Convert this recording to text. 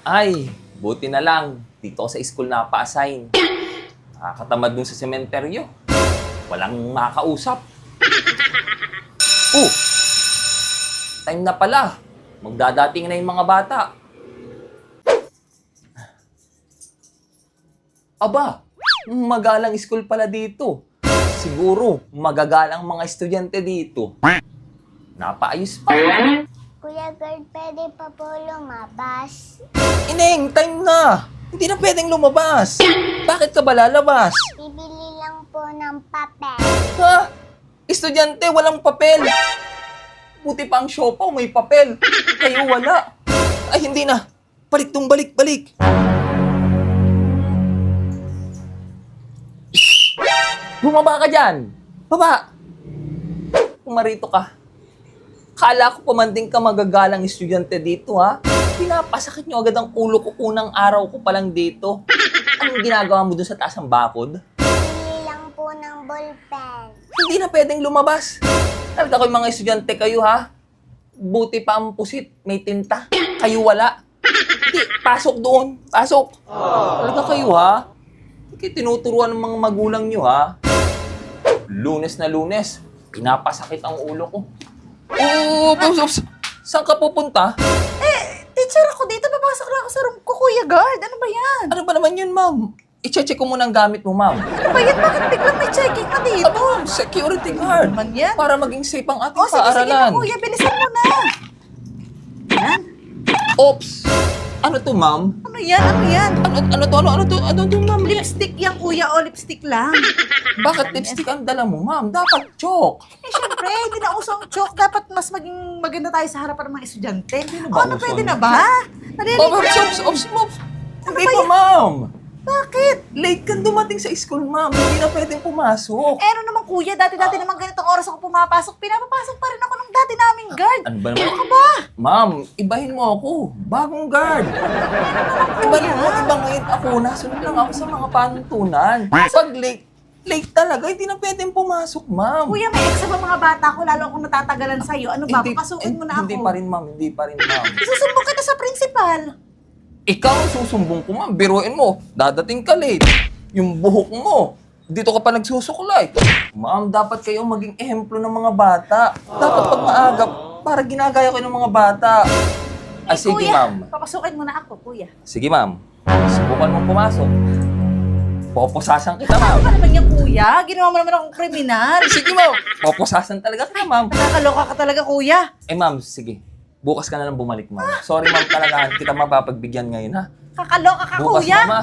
Ay, buti na lang. Dito ako sa school napa-assign. Nakakatamad dun sa sementeryo. Walang makakausap. Time na pala. Magdadating na yung mga bata. Aba, magalang school pala dito. Siguro, magagalang mga estudyante dito. Napaayos pa. Kuya Guard, pwede pa po lumabas. Ineng, time na! Hindi na pwedeng lumabas. Bakit ka ba lalabas? Bibili lang po ng papel. Ha? Estudyante, walang papel. Buti pa ang siopaw, may papel. Kayo wala. Ay, hindi na. Balik tong balik. Bumaba ka dyan. Baba. Pumarito ka. Kala ko pamanding ka magagalang estudyante dito, ha? Pinapasakit nyo agad ang ulo ko unang araw ko palang dito. Anong ginagawa mo dun sa taas ng bakod? Bibili lang po ng ballpen. Hindi na pwedeng lumabas. Talaga kayo mga estudyante kayo, ha? Buti pa ang pusit, may tinta. Kayo wala. Hindi, pasok doon. Pasok. Talaga kayo, ha? Hindi kayo tinuturuan ng mga magulang nyo, ha? Lunes na Lunes, pinapasakit ang ulo ko. Oops. Saan ka pupunta? Teacher ako dito, papasok na ako sa room ko, Kuya Guard. Ano ba yan? Ano ba naman yun, ma'am? I-check ko muna ang gamit mo, ma'am. Ano ba yan? Bakit biglang may checking na dito? Aba, security guard. Naman yan. Para maging safe ang ating O, sige na, paaralan. Kuya. Bilisan mo na. Yan. Oops! Ano to, ma'am? Ano yan? Ano to, ma'am? Lipstick yan, Kuya. O, lipstick lang. Bakit lipstick ang dala mo, ma'am? Dapat chalk. Syempre, hindi na uso ang joke. Dapat mas maging maganda tayo sa harapan ng mga estudyante. ba Ano, uso pwede niya? na ba? Narinig Oops. Hindi ba pa, yan? ma'am. Bakit? Late kang dumating sa school, ma'am. Hindi na pwedeng pumasok. Eh, ano naman, Kuya? Dati naman ganitong oras ako pumapasok. Pinapapasok pa rin ako ng dati naming guard. Ano ba naman? Ano ka ba? Ma'am, ibahin mo ako. Bagong guard. Ibahin mo, iba ngayon ako. Nasunod lang ako sa mga panuntunan. Pag late talaga, hindi na pwedeng pumasok, ma'am. Kuya, may exam ang mga bata ko. Lalo akong natatagalan sa'yo. Ano ba? Papasukin mo na ako. Hindi pa rin, ma'am. Isusumbong kita sa principal. Ikaw ang susumbong ko, ma'am. Biruin mo, dadating ka late. Yung buhok mo, dito ka pa nagsusuklay. Ma'am, dapat kayo maging ehemplo ng mga bata. Dapat pag maaga, para ginagaya ko ng mga bata. Sige, Kuya, ma'am. papasukin mo na ako, Kuya. Sige, ma'am. Subukan mong pumasok. Poposasan kita, Ano ma'am. ba naman yan, Kuya? Ginawa mo naman akong kriminal. Sige, ma'am. Poposasan talaga kita, ma'am. Nakakaloka ka talaga, Kuya. Ma'am, sige. Bukas ka na lang bumalik, ma'am. Sorry, ma'am, talaga. Hindi kita mapapagbigyan ngayon, ha? Kakaloka ka, Bukas, Kuya. mama.